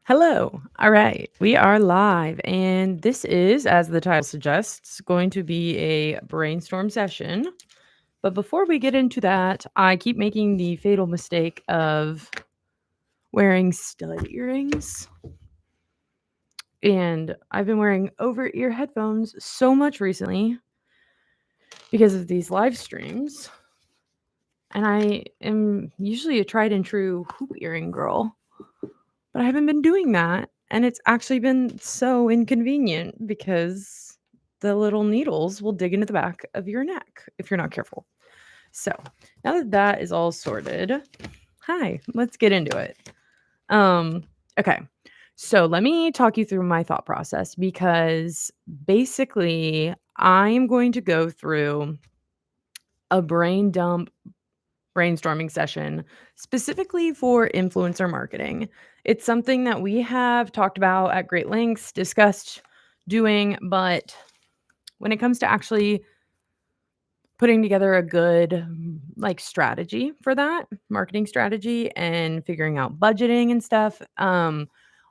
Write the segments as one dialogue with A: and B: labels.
A: Hello. All right. We are live. And this is, as the title suggests, going to be a brainstorm session. But before we get into that, I keep making the fatal mistake of wearing stud earrings. And I've been wearing over ear headphones so much recently because of these live streams. And I am usually a tried and true hoop earring girl, but I haven't been doing that. And it's actually been so inconvenient because the little needles will dig into the back of your neck if you're not careful. So now that that is all sorted, hi, let's get into it. Okay. So let me talk you through my thought process because basically I'm going to go through a brain dump brainstorming session specifically for influencer marketing. It's something that we have talked about at great lengths, discussed doing, but when it comes to actually putting together a good strategy for that, marketing strategy and figuring out budgeting and stuff, a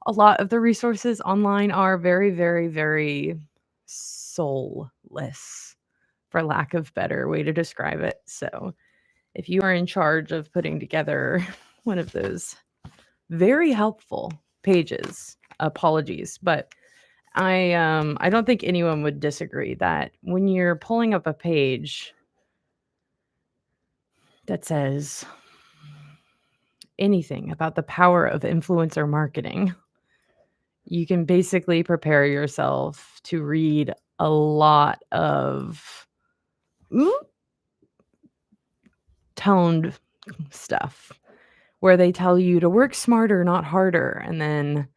A: lot of the resources online are very, very, very soulless, for lack of better way to describe it. So if you are in charge of putting together one of those very helpful pages, apologies, but I don't think anyone would disagree that when you're pulling up a page that says anything about the power of influencer marketing, you can basically prepare yourself to read a lot of toned stuff where they tell you to work smarter, not harder, and then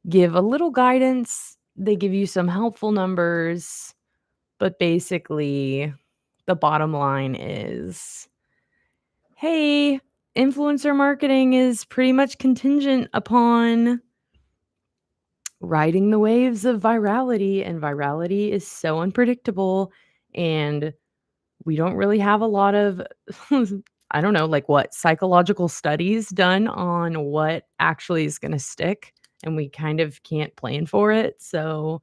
A: give a little guidance. They give you some helpful numbers, but basically, the bottom line is hey, influencer marketing is pretty much contingent upon riding the waves of virality, and virality is so unpredictable. And we don't really have a lot of I don't know, like what psychological studies done on what actually is going to stick, and we kind of can't plan for it. So,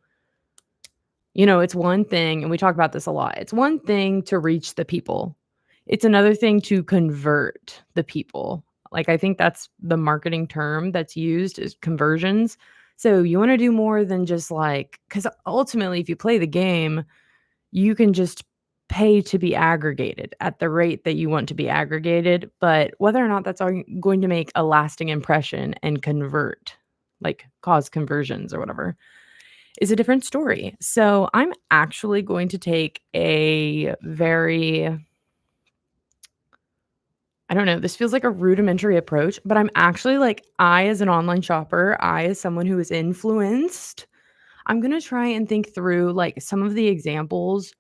A: it's one thing, and we talk about this a lot. It's one thing to reach the people. It's another thing to convert the people. Like I think that's the marketing term that's used is conversions. So you want to do more than just cuz ultimately if you play the game, you can just pay to be aggregated at the rate that you want to be aggregated, but whether or not that's going to make a lasting impression and convert, like cause conversions or whatever, is a different story. So I'm actually going to take a very, I don't know, this feels like a rudimentary approach, but I'm actually I, as an online shopper, I, as someone who is influenced, I'm going to try and think through some of the examples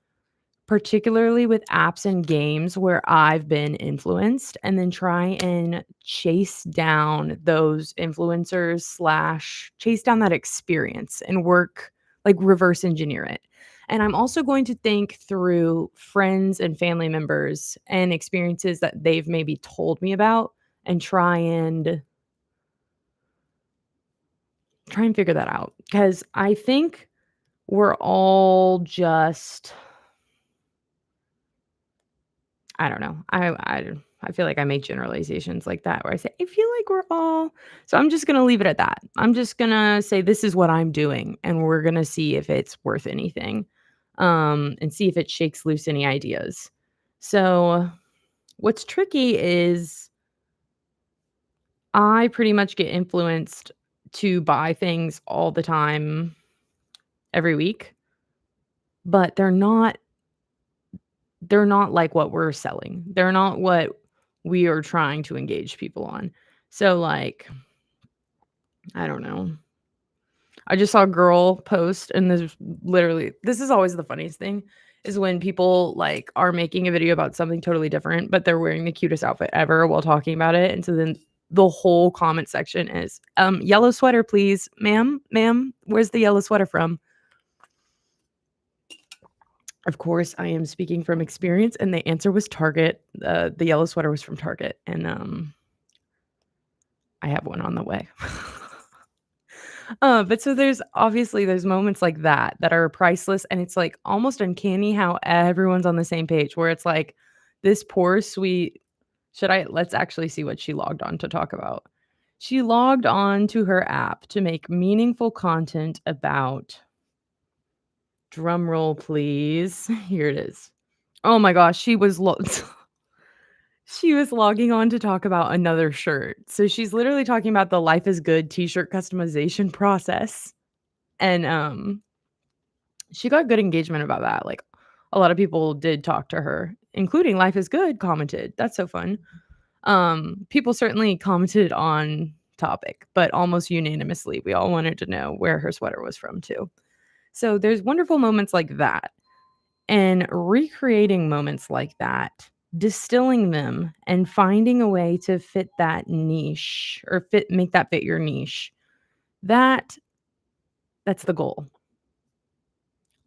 A: particularly with apps and games where I've been influenced, and then try and chase down those influencers slash chase down that experience and work reverse engineer it. And I'm also going to think through friends and family members and experiences that they've maybe told me about and try and figure that out, because I think we're all just I don't know. I feel like I make generalizations like that where I say, "I feel like we're all." So I'm just gonna leave it at that. I'm just gonna say, "This is what I'm doing," and we're gonna see if it's worth anything, and see if it shakes loose any ideas. So what's tricky is I pretty much get influenced to buy things all the time, every week, but they're not like what we're selling. They're not what we are trying to engage people on. So, I don't know. I just saw a girl post, and this is always the funniest thing is when people are making a video about something totally different, but they're wearing the cutest outfit ever while talking about it. And so then the whole comment section is, yellow sweater, please. Ma'am, where's the yellow sweater from? Of course, I am speaking from experience, and the answer was Target. The yellow sweater was from Target, and I have one on the way. But so there's moments like that that are priceless, and it's, like, almost uncanny how everyone's on the same page, where it's like, this poor sweet let's actually see what she logged on to talk about. She logged on to her app to make meaningful content about drum roll, please. Here it is. Oh my gosh, she was logging on to talk about another shirt. So she's literally talking about the Life is Good t-shirt customization process, and, she got good engagement about that, like, a lot of people did talk to her, including Life is Good commented. That's so fun. People certainly commented on topic, but almost unanimously, we all wanted to know where her sweater was from too. So there's wonderful moments like that, and recreating moments like that, distilling them, and finding a way to fit that niche or make that fit your niche. That that's the goal.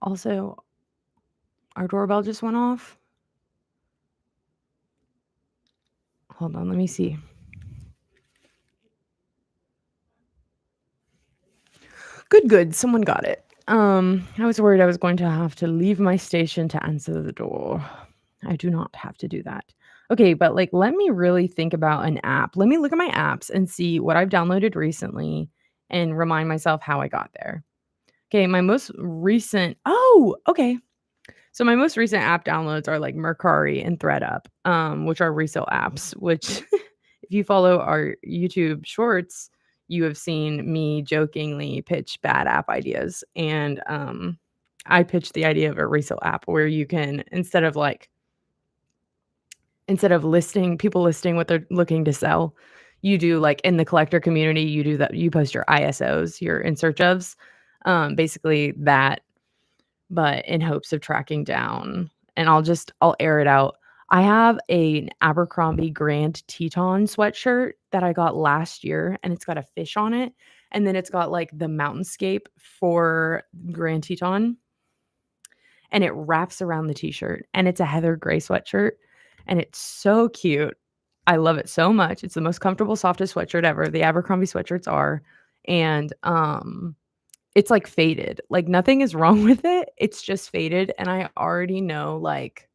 A: Also, our doorbell just went off. Hold on, let me see. Good, good. Someone got it. I was worried I was going to have to leave my station to answer the door. I do not have to do that. Okay, but like let me really think about an app. Let me look at my apps and see what I've downloaded recently and remind myself how I got there. Okay, my most recent okay. So my most recent app downloads are like Mercari and ThreadUp, which are resale apps, which if you follow our YouTube shorts, you have seen me jokingly pitch bad app ideas. And I pitched the idea of a resale app where you can instead of listing what they're looking to sell, you do like in the collector community, you do that, you post your ISOs, your in search ofs, basically that, but in hopes of tracking down, and I'll air it out. I have an Abercrombie Grand Teton sweatshirt that I got last year, and it's got a fish on it, and then it's got, like, the mountainscape for Grand Teton, and it wraps around the t-shirt, and it's a heather gray sweatshirt, and it's so cute. I love it so much. It's the most comfortable, softest sweatshirt ever. The Abercrombie sweatshirts are, and, it's, like, faded, like, nothing is wrong with it, it's just faded, and I already know, like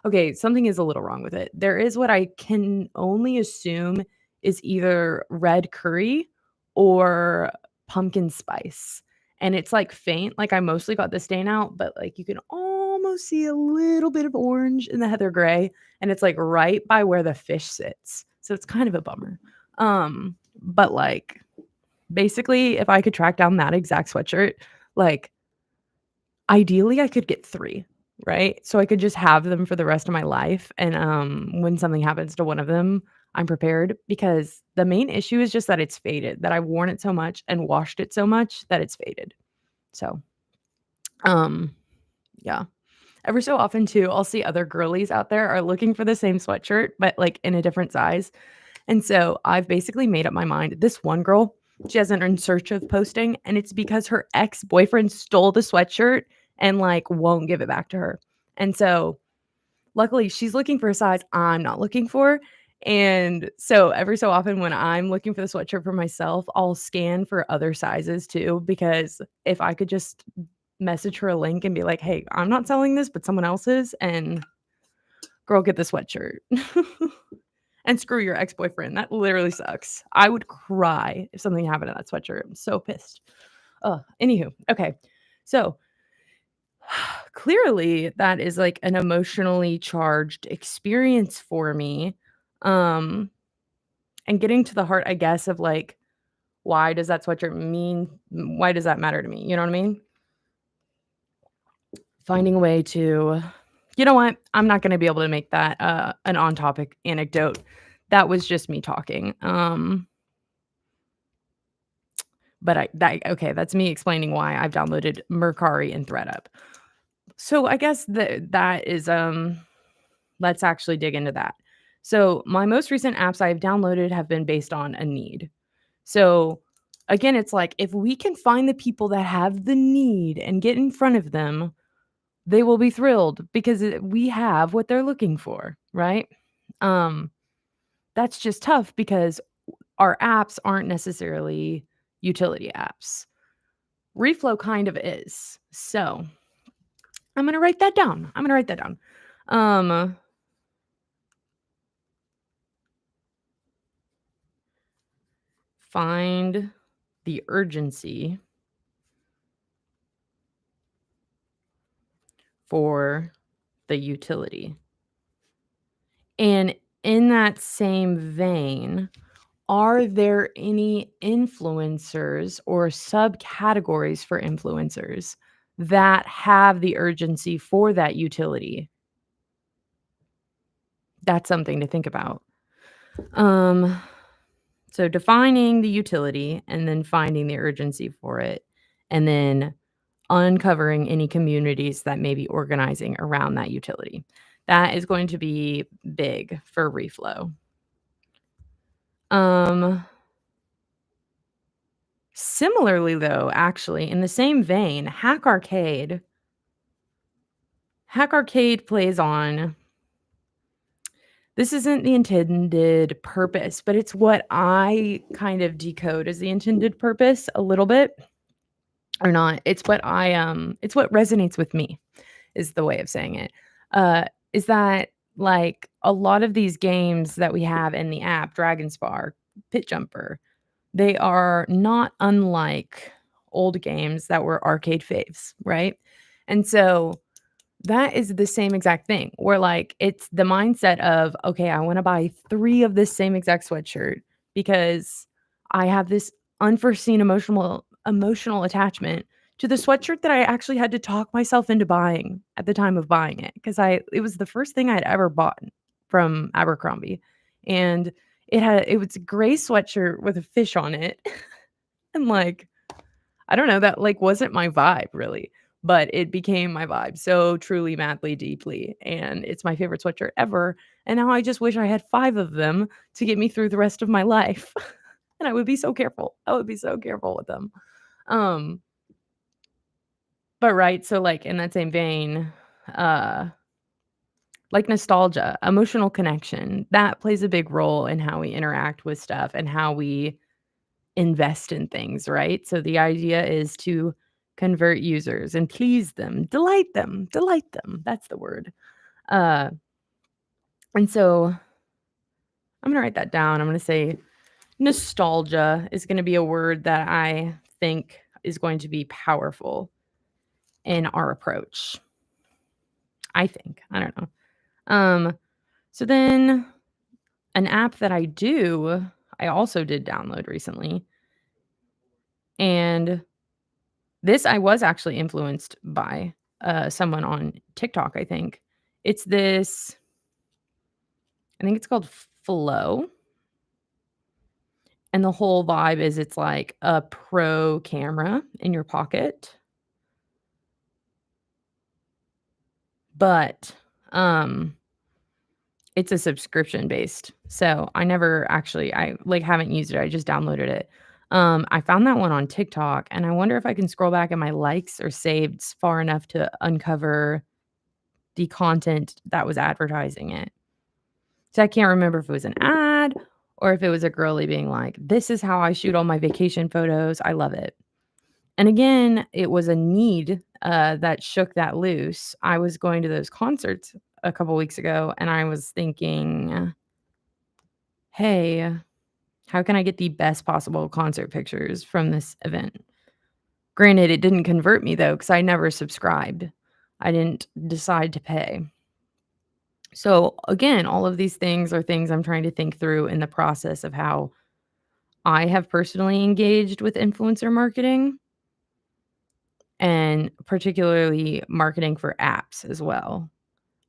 A: okay, something is a little wrong with it. There is what I can only assume is either red curry or pumpkin spice, and it's, like, faint, like, I mostly got the stain out, but, like, you can almost see a little bit of orange in the heather gray, and it's, like, right by where the fish sits, so it's kind of a bummer. But, like, basically, if I could track down that exact sweatshirt, like, ideally, I could get 3, right? So I could just have them for the rest of my life, and, when something happens to one of them, I'm prepared because the main issue is just that it's faded, that I've worn it so much and washed it so much that it's faded. So, um, yeah. Every so often too, I'll see other girlies out there are looking for the same sweatshirt, but, like, in a different size. And so I've basically made up my mind. This one girl, she has an in search of posting, and it's because her ex-boyfriend stole the sweatshirt and, like, won't give it back to her. And so, luckily, she's looking for a size I'm not looking for. And so every so often when I'm looking for the sweatshirt for myself, I'll scan for other sizes too, because if I could just message her a link and be like, "Hey, I'm not selling this, but someone else is, and girl, get the sweatshirt." And screw your ex-boyfriend. That literally sucks. I would cry if something happened to that sweatshirt. I'm so pissed. Anywho, okay. So clearly that is like an emotionally charged experience for me. Um, and getting to the heart, I guess, of like, why does that sweatshirt mean? Why does that matter to me? You know what I mean? Finding a way to, you know what? I'm not going to be able to make that an on topic anecdote. That was just me talking. But okay, that's me explaining why I've downloaded Mercari and ThreadUp. So I guess that is let's actually dig into that. So my most recent apps I've downloaded have been based on a need. So again, it's like if we can find the people that have the need and get in front of them, they will be thrilled because we have what they're looking for, right? Um that's just tough because our apps aren't necessarily utility apps. Reflow kind of is. So I'm going to write that down. Find the urgency for the utility. And in that same vein, are there any influencers or subcategories for influencers that have the urgency for that utility? That's something to think about. So defining the utility and then finding the urgency for it, and then uncovering any communities that may be organizing around that utility. That is going to be big for reflow. Similarly, though, actually, in the same vein, Hack Arcade plays on this isn't the intended purpose, but it's what I kind of decode as the intended purpose a little bit, or not. It's what it's what resonates with me, is the way of saying it. Is that, like, a lot of these games that we have in the app, Dragon Spar, Pit Jumper, they are not unlike old games that were arcade faves, right? And so that is the same exact thing, where, like, it's the mindset of, okay, I wanna buy 3 of this same exact sweatshirt because I have this unforeseen emotional attachment to the sweatshirt that I actually had to talk myself into buying at the time of buying it, 'cause it was the first thing I'd ever bought from Abercrombie, and it was a gray sweatshirt with a fish on it, and, like, I don't know, that, like, wasn't my vibe really, but it became my vibe so truly, madly, deeply, and it's my favorite sweatshirt ever, and now I just wish I had 5 of them to get me through the rest of my life, and I would be so careful. I would be so careful with them. Um, but right, so, like, in that same vein, uh, like nostalgia, emotional connection, that plays a big role in how we interact with stuff and how we invest in things, right? So the idea is to convert users and please them, delight them, delight them. That's the word. Uh, and so I'm gonna write that down. I'm gonna say nostalgia is gonna be a word that I think is going to be powerful in our approach. I think. I don't know. So then an app that I also did download recently, and this I was actually influenced by, someone on TikTok, I think. It's this I think it's called Flow, and the whole vibe is it's like a pro camera in your pocket, but, um, it's a subscription based. So I never actually like, haven't used it, I just downloaded it. I found that one on TikTok, and I wonder if I can scroll back in my likes or saveds far enough to uncover the content that was advertising it. So I can't remember if it was an ad or if it was a girly being like, "This is how I shoot all my vacation photos. I love it." And again, it was a need, that shook that loose. I was going to those concerts a couple weeks ago, and I was thinking, "Hey, how can I get the best possible concert pictures from this event?" Granted, it didn't convert me though, because I never subscribed. I didn't decide to pay. So again, all of these things are things I'm trying to think through in the process of how I have personally engaged with influencer marketing, and particularly marketing for apps as well.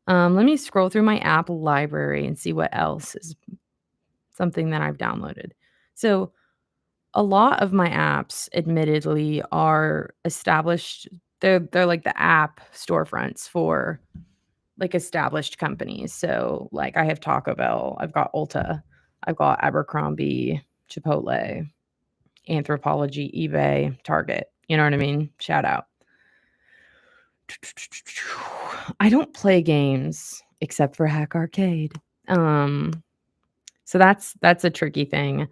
A: Let me scroll through my app library and see what else is something that I've downloaded. So a lot of my apps admittedly are established. They're like the app storefronts for, like, established companies. So, like, I have Taco Bell, I've got Ulta, I've got Abercrombie, Chipotle, Anthropologie, eBay, Target. You know what I mean? Shout out. I don't play games except for Hack Arcade. Um, so that's a tricky thing.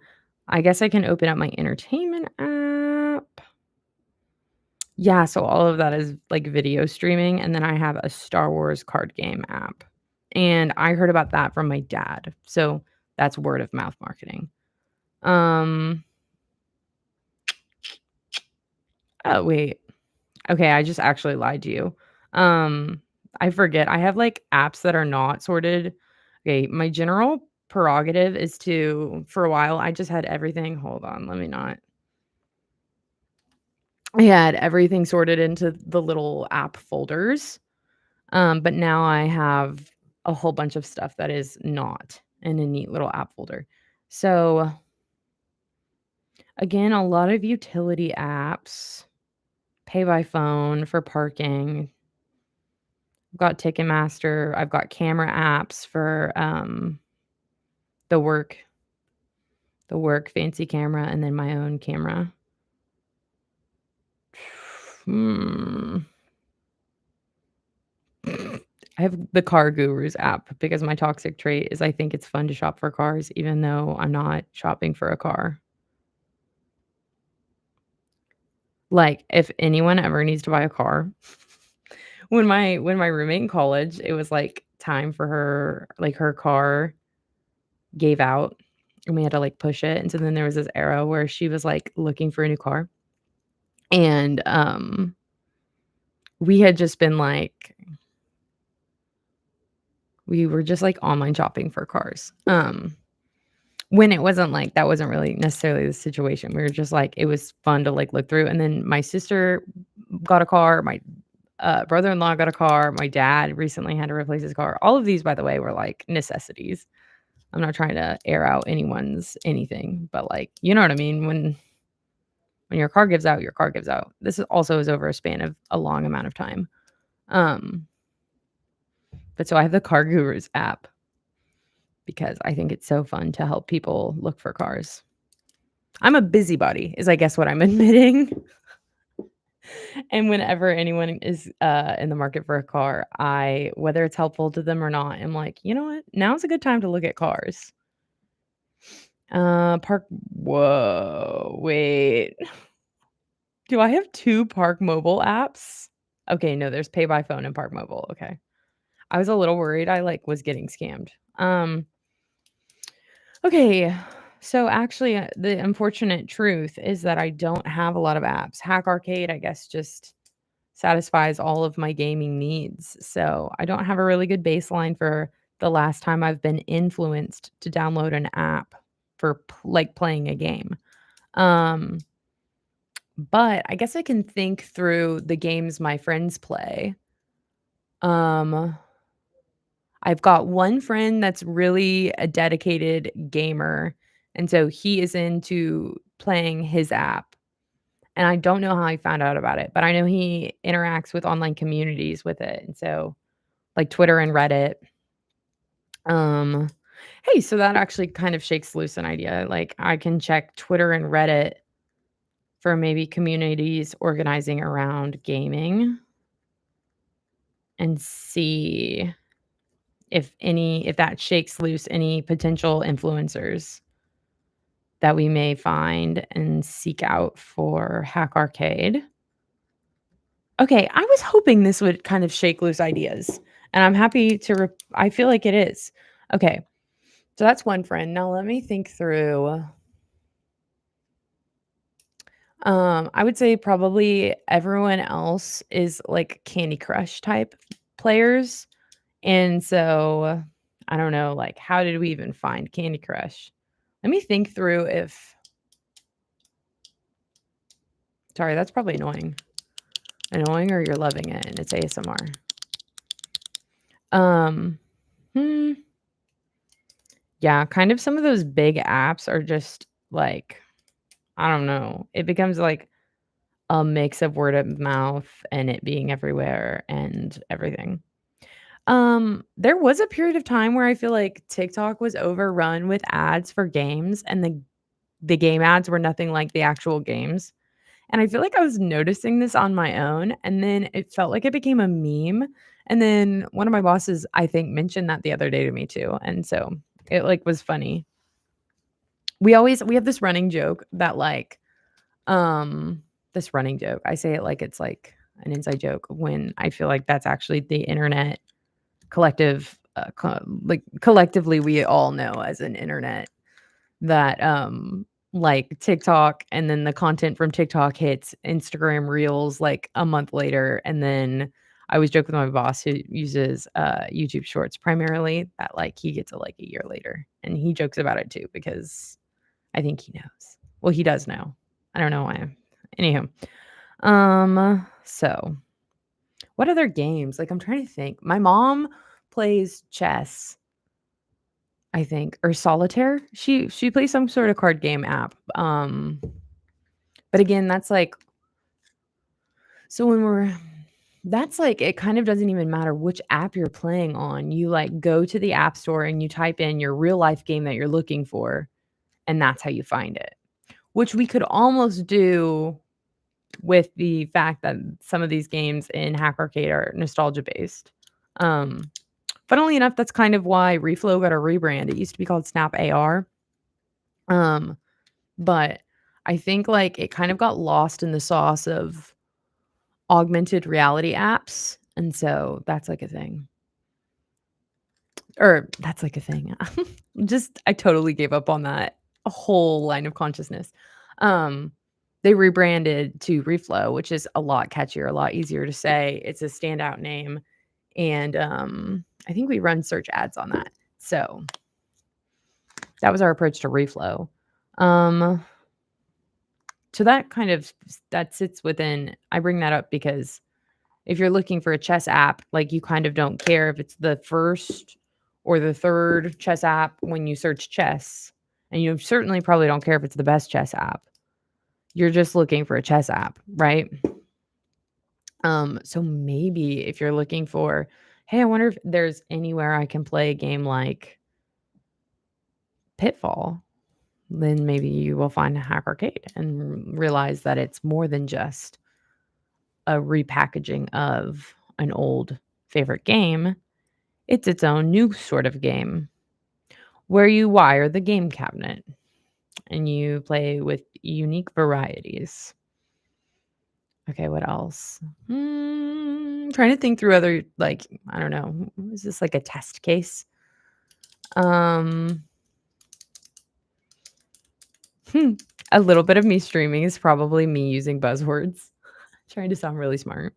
A: I guess I can open up my entertainment app. Yeah, so all of that is, like, video streaming, and then I have a Star Wars card game app, and I heard about that from my dad, so that's word of mouth marketing. Um, oh, wait. Okay, I just actually lied to you. Um, I forget, I have, like, apps that are not sorted. Okay, my general prerogative is to for a while, I just had everything hold on, let me not. I had everything sorted into the little app folders. But now I have a whole bunch of stuff that is not in a neat little app folder. So, again, a lot of utility apps, pay by phone for parking. I've got Ticketmaster. I've got camera apps for the work, the work fancy camera, and then my own camera. Hmm. I have the Car Gurus app because my toxic trait is I think it's fun to shop for cars, even though I'm not shopping for a car. Like, if anyone ever needs to buy a car, when my roommate in college, it was, like, time for her like, her car gave out, and we had to, like, push it, and so then there was this era where she was, like, looking for a new car, and, we had just been, like we were just, like, online shopping for cars, when it wasn't, like that wasn't really necessarily the situation, we were just, like it was fun to, like, look through, and then my sister got a car, my brother-in-law got a car, my dad recently had to replace his car. All of these, by the way, were, like, necessities. I'm not trying to air out anyone's anything, but, like, you know what I mean? When your car gives out, your car gives out. This is also is over a span of a long amount of time. Um, but so I have the Car Gurus app because I think it's so fun to help people look for cars. I'm a busybody is I guess what I'm admitting. And whenever anyone is, in the market for a car, I whether it's helpful to them or not, I'm like, "You know what? Now's a good time to look at cars." Park whoa, wait. Do I have 2 Park Mobile apps? Okay, no, there's Pay by Phone and Park Mobile, okay. I was a little worried I, like, was getting scammed. Okay, so actually, the unfortunate truth is that I don't have a lot of apps. Hack Arcade, I guess, just satisfies all of my gaming needs. So I don't have a really good baseline for the last time I've been influenced to download an app for like playing a game. Um, but I guess I can think through the games my friends play. Um, I've got one friend that's really a dedicated gamer, and so he is into playing his app. And I don't know how I found out about it, but I know he interacts with online communities with it. And so like Twitter and Reddit. Um, hey, so that actually kind of shakes loose an idea. Like I can check Twitter and Reddit for maybe communities organizing around gaming and see if that shakes loose any potential influencers that we may find and seek out for Hack Arcade. Okay, I was hoping this would kind of shake loose ideas, and I'm happy to I feel like it is. Okay, so that's one friend. Now let me think through. I would say probably everyone else is like Candy Crush type players, and so I don't know, like how did we even find Candy Crush? Let me think through if sorry, that's probably annoying. Annoying or you're loving it and it's ASMR. Um, hmm. Yeah, kind of some of those big apps are just like, I don't know, it becomes like a mix of word of mouth and it being everywhere and everything. There was a period of time where I feel like TikTok was overrun with ads for games and the game ads were nothing like the actual games. And I feel like I was noticing this on my own and then it felt like it became a meme. And then one of my bosses, I think, mentioned that the other day to me too. And so it like was funny. We have this running joke that, like, um this running joke. I say it like it's like an inside joke when I feel like that's actually the internet collective, collectively we all know as an internet that like TikTok, and then the content from TikTok hits Instagram Reels like a month later, and then I always joke with my boss who uses YouTube Shorts primarily that like he gets it like a year later, and he jokes about it too because I think he knows. Well, he does know. I don't know why. Anywho, so what other games? Like I'm trying to think. My mom plays chess, I think, or solitaire. She plays some sort of card game app. But again, that's like so when we're that's like it kind of doesn't even matter which app you're playing on. You like go to the app store and you type in your real life game that you're looking for, and that's how you find it. Which we could almost do with the fact that some of these games in Hack Arcade are nostalgia based. Funnily enough, that's kind of why Reflow got a rebrand. It used to be called Snap AR. But I think like it kind of got lost in the sauce of augmented reality apps. And so that's like a thing. Or that's like a thing. I totally gave up on that whole line of consciousness. They rebranded to Reflow, which is a lot catchier, a lot easier to say. It's a standout name. And I think we run search ads on that. So that was our approach to Reflow. So that kind of that sits within. I bring that up because if you're looking for a chess app, like you kind of don't care if it's the first or the third chess app when you search chess, and you certainly probably don't care if it's the best chess app. You're just looking for a chess app, right? So maybe if you're looking for, hey, I wonder if there's anywhere I can play a game like Pitfall, then maybe you will find a Hack Arcade and realize that it's more than just a repackaging of an old favorite game. It's its own new sort of game where you wire the game cabinet and you play with unique varieties. Okay, what else? Trying to think through other, like, I don't know. Is this like a test case? A little bit of me streaming is probably me using buzzwords, trying to sound really smart.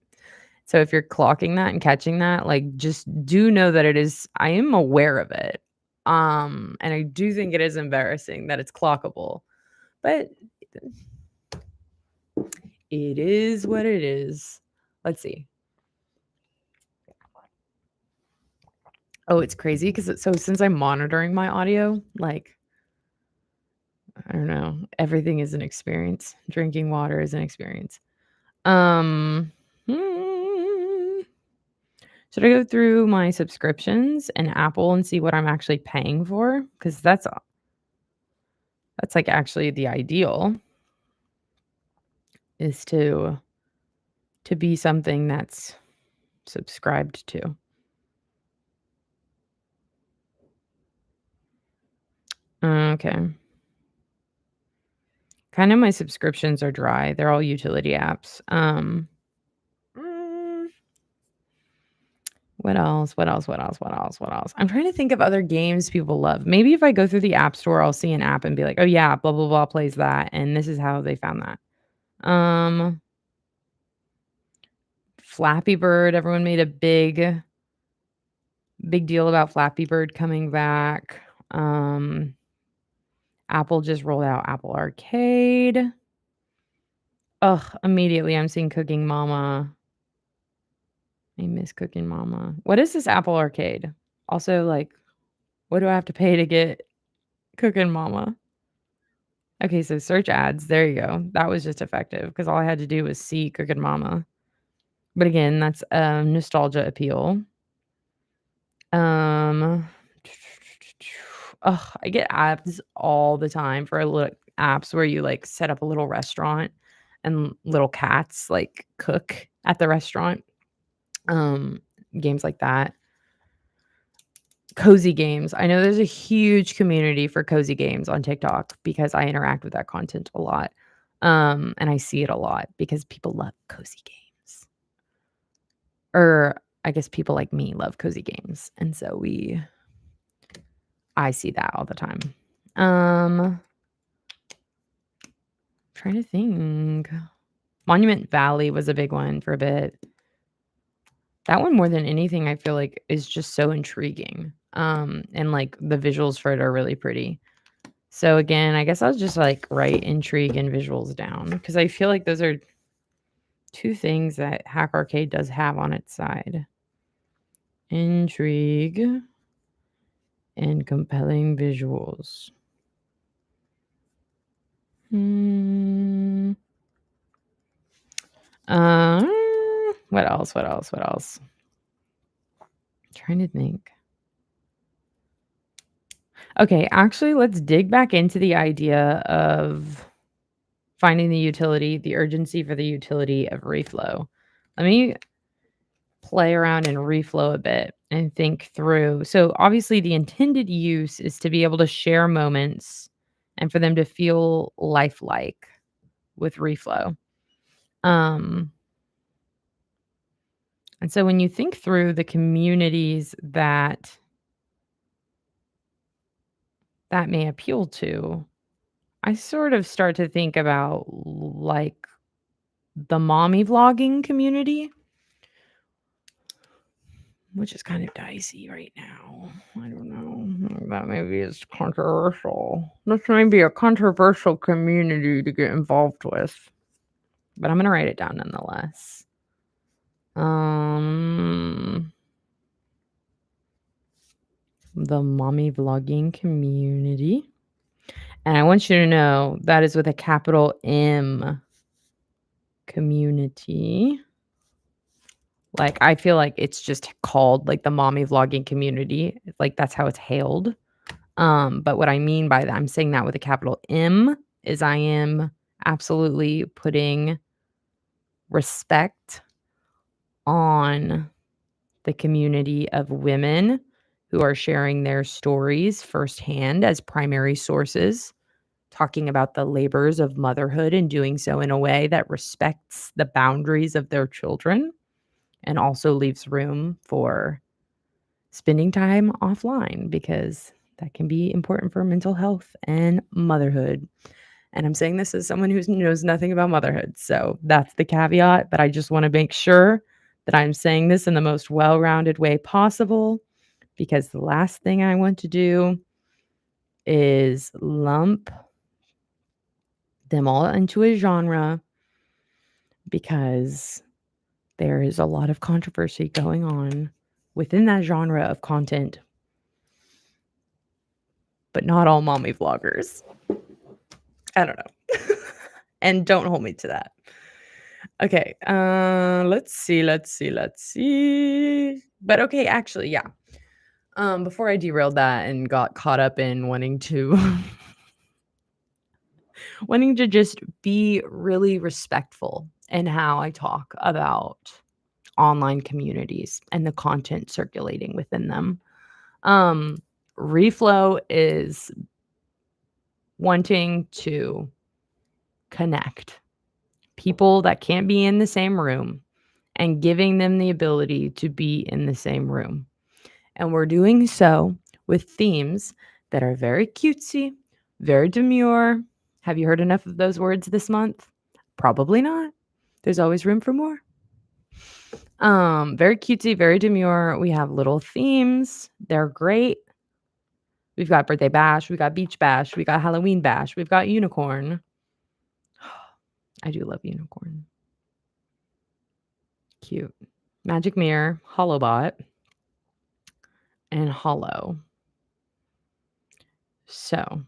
A: So if you're clocking that and catching that, like just do know that I am aware of it. And I do think it is embarrassing that it's clockable. But it is what it is. Let's see. Oh, it's crazy because since I'm monitoring my audio, like I don't know, everything is an experience. Drinking water is an experience. Hmm, should I go through my subscriptions in Apple and see what I'm actually paying for? Because that's like actually the ideal is to be something that's subscribed to. Okay. Kind of my subscriptions are dry. They're all utility apps. What else? What else? What else? What else? What else? I'm trying to think of other games people love. Maybe if I go through the app store, I'll see an app and be like, "Oh yeah, blah blah blah plays that," and this is how they found that. Flappy Bird. Everyone made a big deal about Flappy Bird coming back. Apple just rolled out Apple Arcade. Ugh, immediately I'm seeing Cooking Mama. I miss Cooking Mama. What is this Apple Arcade? Also, like, what do I have to pay to get Cooking Mama? Okay, so search ads. There you go. That was just effective because all I had to do was see Cooking Mama. But again, that's nostalgia appeal. I get ads all the time for apps where you like set up a little restaurant and little cats like cook at the restaurant. Games like that. Cozy games. I know there's a huge community for cozy games on TikTok because I interact with that content a lot. And I see it a lot because people love cozy games. Or I guess people like me love cozy games, and so I see that all the time. Trying to think. Monument Valley was a big one for a bit. That one more than anything, I feel like is just so intriguing. And like the visuals for it are really pretty. So again, I guess I'll just like write intrigue and visuals down because I feel like those are two things that Hack Arcade does have on its side. Intrigue and compelling visuals. What else? What else? What else? Trying to think. Okay, actually, let's dig back into the idea of finding the utility, the urgency for the utility of reflow. Let me play around and reflow a bit and think through. So, obviously, the intended use is to be able to share moments and for them to feel lifelike with reflow. And so, when you think through the communities that may appeal to, I sort of start to think about like the mommy vlogging community, which is kind of dicey right now. I don't know. That maybe is controversial. This may be a controversial community to get involved with, but I'm going to write it down nonetheless. The mommy vlogging community. And I want you to know that is with a capital M. Community. Like, I feel like it's just called, like, the mommy vlogging community. Like, that's how it's hailed. But what I mean by that, I'm saying that with a capital M, is I am absolutely putting respect on the community of women who are sharing their stories firsthand as primary sources, talking about the labors of motherhood and doing so in a way that respects the boundaries of their children and also leaves room for spending time offline because that can be important for mental health and motherhood. And I'm saying this as someone who knows nothing about motherhood. So that's the caveat, but I just want to make sure that I'm saying this in the most well-rounded way possible because the last thing I want to do is lump them all into a genre because there is a lot of controversy going on within that genre of content, but not all mommy vloggers. I don't know. And don't hold me to that. Okay, let's see. But okay, actually, yeah. Before I derailed that and got caught up in wanting to just be really respectful in how I talk about online communities and the content circulating within them. Reflow is wanting to connect people that can't be in the same room and giving them the ability to be in the same room. And we're doing so with themes that are very cutesy, very demure. Have you heard enough of those words this month? Probably not. There's always room for more. Very cutesy, very demure. We have little themes. They're great. We've got birthday bash, we got beach bash, we got Halloween bash, we've got unicorn. I do love unicorn. Cute. Magic mirror, Hollowbot, and hollow. So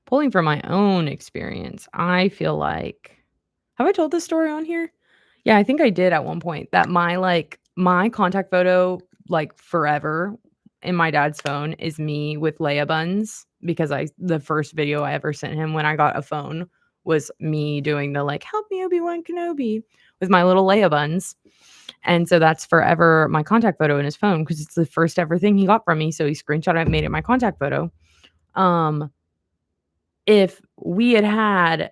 A: pulling from my own experience, I feel like, have I told this story on here? Yeah, I think I did at one point that my contact photo, like forever in my dad's phone is me with Leia buns because the first video I ever sent him when I got a phone was me doing the like, help me Obi-Wan Kenobi with my little Leia buns. And so that's forever my contact photo in his phone because it's the first ever thing he got from me. So he screenshot it, made it my contact photo. Um, if we had had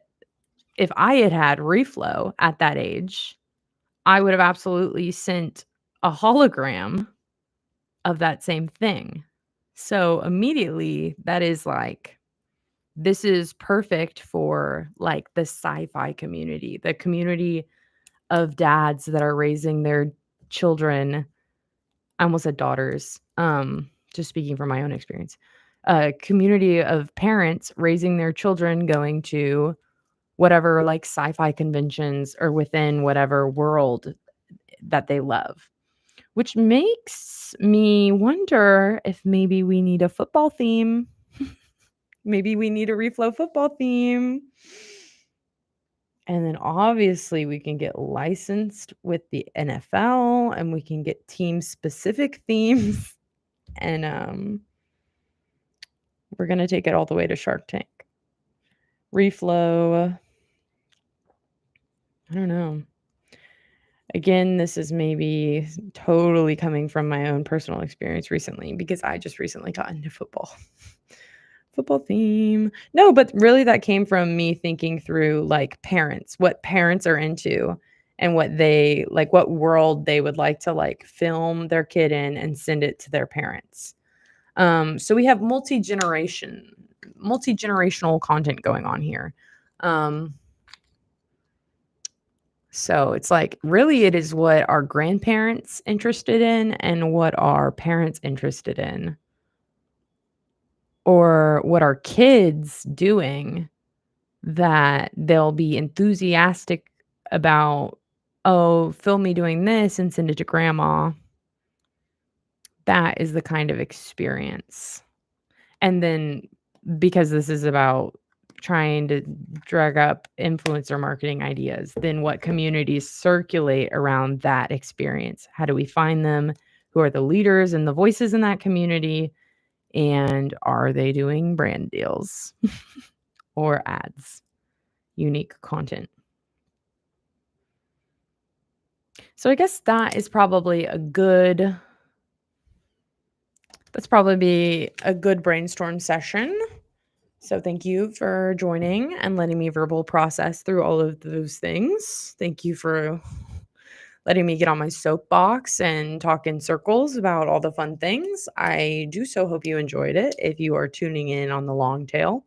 A: if I had had reflow at that age, I would have absolutely sent a hologram of that same thing. So immediately that is like, this is perfect for like the sci-fi community, the community of dads that are raising their children. I almost said daughters. Just speaking from my own experience. A community of parents raising their children, going to whatever like sci-fi conventions or within whatever world that they love. Which makes me wonder if maybe we need a football theme. Maybe we need a reflow football theme. And then obviously we can get licensed with the NFL and we can get team specific themes. And we're gonna take it all the way to Shark Tank. Reflow. I don't know. Again, this is maybe totally coming from my own personal experience recently because I just recently got into football. Football theme. No, but really that came from me thinking through like parents, what parents are into and what they like, what world they would like to like film their kid in and send it to their parents. So we have multi-generational content going on here. So it's like really it is what our grandparents interested in and what our parents interested in, or what our kids doing that they'll be enthusiastic about, "Oh, film me doing this and send it to grandma." That is the kind of experience. And then because this is about trying to drag up influencer marketing ideas, then what communities circulate around that experience? How do we find them? Who are the leaders and the voices in that community? And are they doing brand deals or ads? Unique content. So I guess that's probably be a good brainstorm session. So thank you for joining and letting me verbal process through all of those things. Thank you for letting me get on my soapbox and talk in circles about all the fun things. I do so hope you enjoyed it. If you are tuning in on the long tail,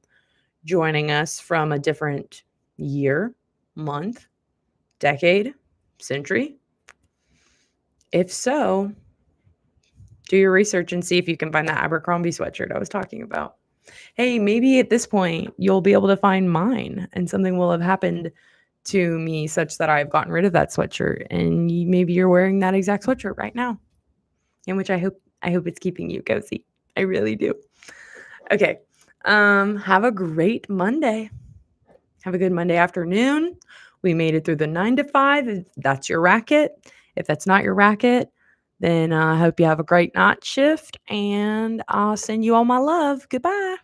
A: joining us from a different year, month, decade, century. If so, do your research and see if you can find that Abercrombie sweatshirt I was talking about. Hey, maybe at this point you'll be able to find mine and something will have happened to me such that I've gotten rid of that sweatshirt and maybe you're wearing that exact sweatshirt right now. In which I hope it's keeping you cozy. I really do. Okay. Have a great Monday. Have a good Monday afternoon. We made it through the 9 to 5. If that's your racket. If that's not your racket, then I hope you have a great night shift and I'll send you all my love. Goodbye.